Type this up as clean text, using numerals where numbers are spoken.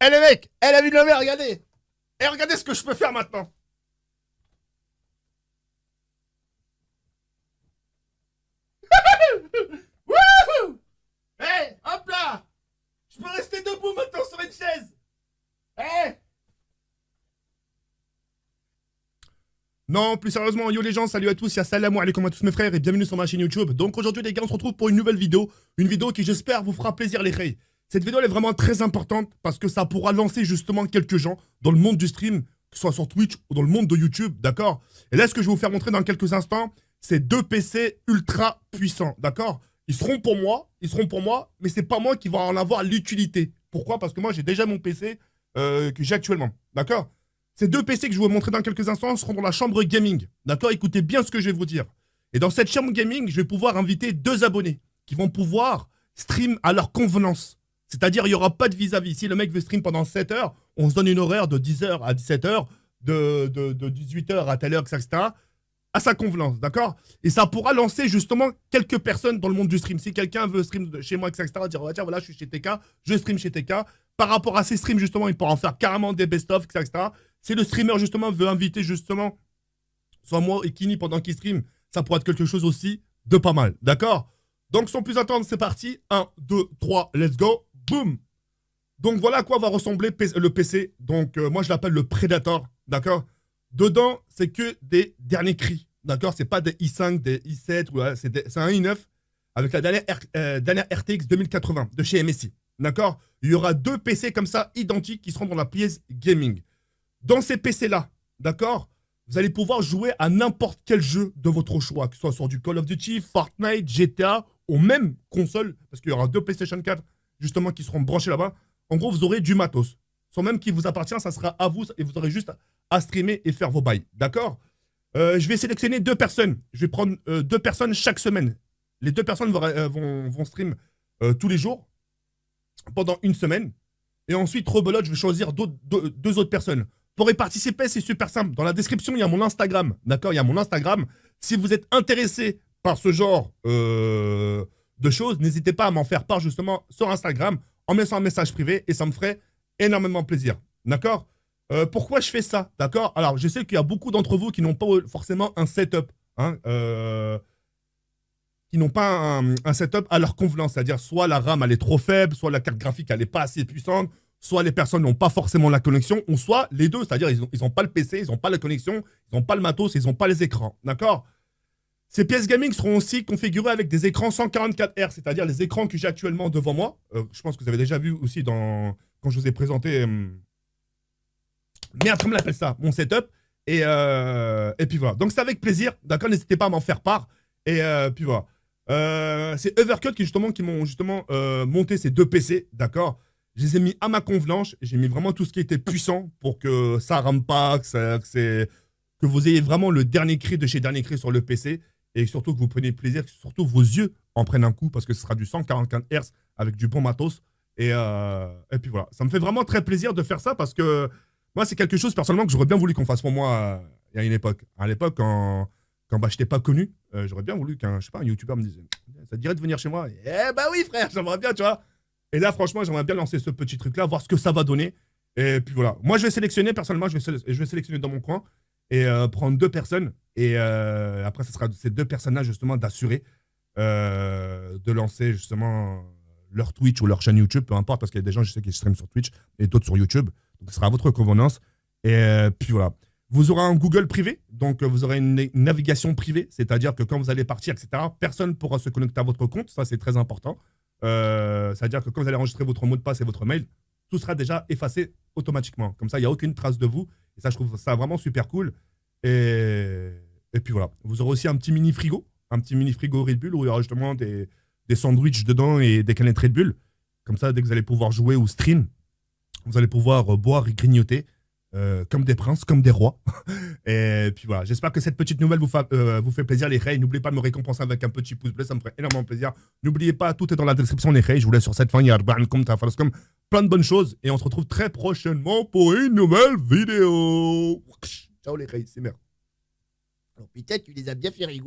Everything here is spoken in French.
Eh les mecs, elle a vu de la mer, regardez. Et regardez ce que je peux faire maintenant. Wouhou. Eh, hop là. Je peux rester debout maintenant sur une chaise. Eh. Non, plus sérieusement, yo les gens, salut à tous, y'a salam alaikum à tous mes frères et bienvenue sur ma chaîne YouTube. Donc aujourd'hui les gars, on se retrouve pour une nouvelle vidéo. Une vidéo qui j'espère vous fera plaisir les reilles. Cette vidéo elle est vraiment très importante parce que ça pourra lancer justement quelques gens dans le monde du stream, que ce soit sur Twitch ou dans le monde de YouTube, d'accord? Et là ce que je vais vous faire montrer dans quelques instants, c'est deux PC ultra puissants, d'accord? Ils seront pour moi, mais c'est pas moi qui va en avoir l'utilité. Pourquoi? Parce que moi j'ai déjà mon PC que j'ai actuellement, d'accord? Ces deux PC que je vais vous montrer dans quelques instants seront dans la chambre gaming. D'accord? Écoutez bien ce que je vais vous dire. Et dans cette chambre gaming, je vais pouvoir inviter deux abonnés qui vont pouvoir stream à leur convenance. C'est-à-dire, il n'y aura pas de vis-à-vis. Si le mec veut stream pendant 7 heures, on se donne une horaire de 10h à 17h, de 18h à telle heure, etc. À sa convenance, d'accord? Et ça pourra lancer justement quelques personnes dans le monde du stream. Si quelqu'un veut stream chez moi, etc., dire, oh, tiens, voilà, je suis chez TK, je stream chez TK. Par rapport à ces streams, justement, il pourra en faire carrément des best-of, etc. Si le streamer, justement, veut inviter, justement, soit moi et Kini pendant qu'il stream, ça pourra être quelque chose aussi de pas mal, d'accord? Donc, sans plus attendre, c'est parti. 1, 2, 3, let's go. Boum. Donc, voilà à quoi va ressembler le PC. Donc, moi, je l'appelle le Predator, d'accord? Dedans, c'est que des derniers cris, d'accord? C'est pas des i5, des i7, c'est un i9 avec la dernière RTX 2080 de chez MSI, d'accord? Il y aura deux PC comme ça, identiques, qui seront dans la pièce gaming. Dans ces PC-là, d'accord, vous allez pouvoir jouer à n'importe quel jeu de votre choix, que ce soit sur du Call of Duty, Fortnite, GTA, ou même console, parce qu'il y aura deux PlayStation 4, justement, qui seront branchés là-bas. En gros, vous aurez du matos. Sans même qui vous appartient, ça sera à vous, et vous aurez juste à streamer et faire vos bails, d'accord? Je vais sélectionner deux personnes. Je vais prendre deux personnes chaque semaine. Les deux personnes vont stream tous les jours, pendant une semaine. Et ensuite, rebelote, je vais choisir deux autres personnes. Pour y participer, c'est super simple. Dans la description, il y a mon Instagram. D'accord? Il y a mon Instagram. Si vous êtes intéressé par ce genre de choses, n'hésitez pas à m'en faire part justement sur Instagram en mettant un message privé et ça me ferait énormément plaisir. D'accord? Pourquoi je fais ça? D'accord? Alors, je sais qu'il y a beaucoup d'entre vous qui n'ont pas forcément un setup. Hein, qui n'ont pas un setup à leur convenance. C'est-à-dire, soit la RAM, elle est trop faible, soit la carte graphique, elle n'est pas assez puissante, soit les personnes n'ont pas forcément la connexion, ou soit les deux, c'est-à-dire ils n'ont pas le PC, ils n'ont pas la connexion, ils n'ont pas le matos, ils n'ont pas les écrans, d'accord? Ces pièces gaming seront aussi configurées avec des écrans 144 Hz, c'est-à-dire les écrans que j'ai actuellement devant moi. Je pense que vous avez déjà vu aussi quand je vous ai présenté, merde, comment on appelle ça, mon setup, et puis voilà. Donc c'est avec plaisir, d'accord? N'hésitez pas à m'en faire part, et puis voilà. C'est Overcut qui m'ont justement monté ces deux PC, d'accord? Je les ai mis à ma convenance, j'ai mis vraiment tout ce qui était puissant pour que ça rame pas, que vous ayez vraiment le dernier cri de chez dernier cri sur le PC et surtout que vous preniez plaisir, que surtout vos yeux en prennent un coup parce que ce sera du 144 Hz avec du bon matos et puis voilà. Ça me fait vraiment très plaisir de faire ça parce que moi c'est quelque chose personnellement que j'aurais bien voulu qu'on fasse pour moi il y a une époque. À l'époque quand je n'étais pas connu, j'aurais bien voulu qu'un youtubeur me dise ça te dirait de venir chez moi. Eh bah oui frère, j'aimerais bien, tu vois. Et là, franchement, j'aimerais bien lancer ce petit truc-là, voir ce que ça va donner. Et puis voilà. Moi, je vais sélectionner, personnellement, je vais sélectionner dans mon coin et prendre deux personnes. Et après, ce sera ces deux personnes-là, justement, d'assurer de lancer, justement, leur Twitch ou leur chaîne YouTube, peu importe, parce qu'il y a des gens, je sais, qui streament sur Twitch et d'autres sur YouTube. Donc, ce sera à votre convenance. Et puis voilà. Vous aurez un Google privé, donc vous aurez une navigation privée, c'est-à-dire que quand vous allez partir, etc., personne ne pourra se connecter à votre compte. Ça, c'est très important. C'est-à-dire que quand vous allez enregistrer votre mot de passe et votre mail, tout sera déjà effacé automatiquement. Comme ça, il n'y a aucune trace de vous. Et ça, je trouve ça vraiment super cool. Et puis voilà. Vous aurez aussi un petit mini frigo Red Bull où il y aura justement des sandwichs dedans et des canettes Red Bull. Comme ça, dès que vous allez pouvoir jouer ou stream, vous allez pouvoir boire et grignoter comme des princes, comme des rois. Et puis voilà, j'espère que cette petite nouvelle vous fait plaisir les reilles. N'oubliez pas de me récompenser avec un petit pouce bleu, ça me ferait énormément plaisir. N'oubliez pas, tout est dans la description les reilles. Je vous laisse sur cette fin, il y a plein de bonnes choses. Et on se retrouve très prochainement pour une nouvelle vidéo. Ciao les reilles, c'est merde. Alors putain, tu les as bien fait rigoler.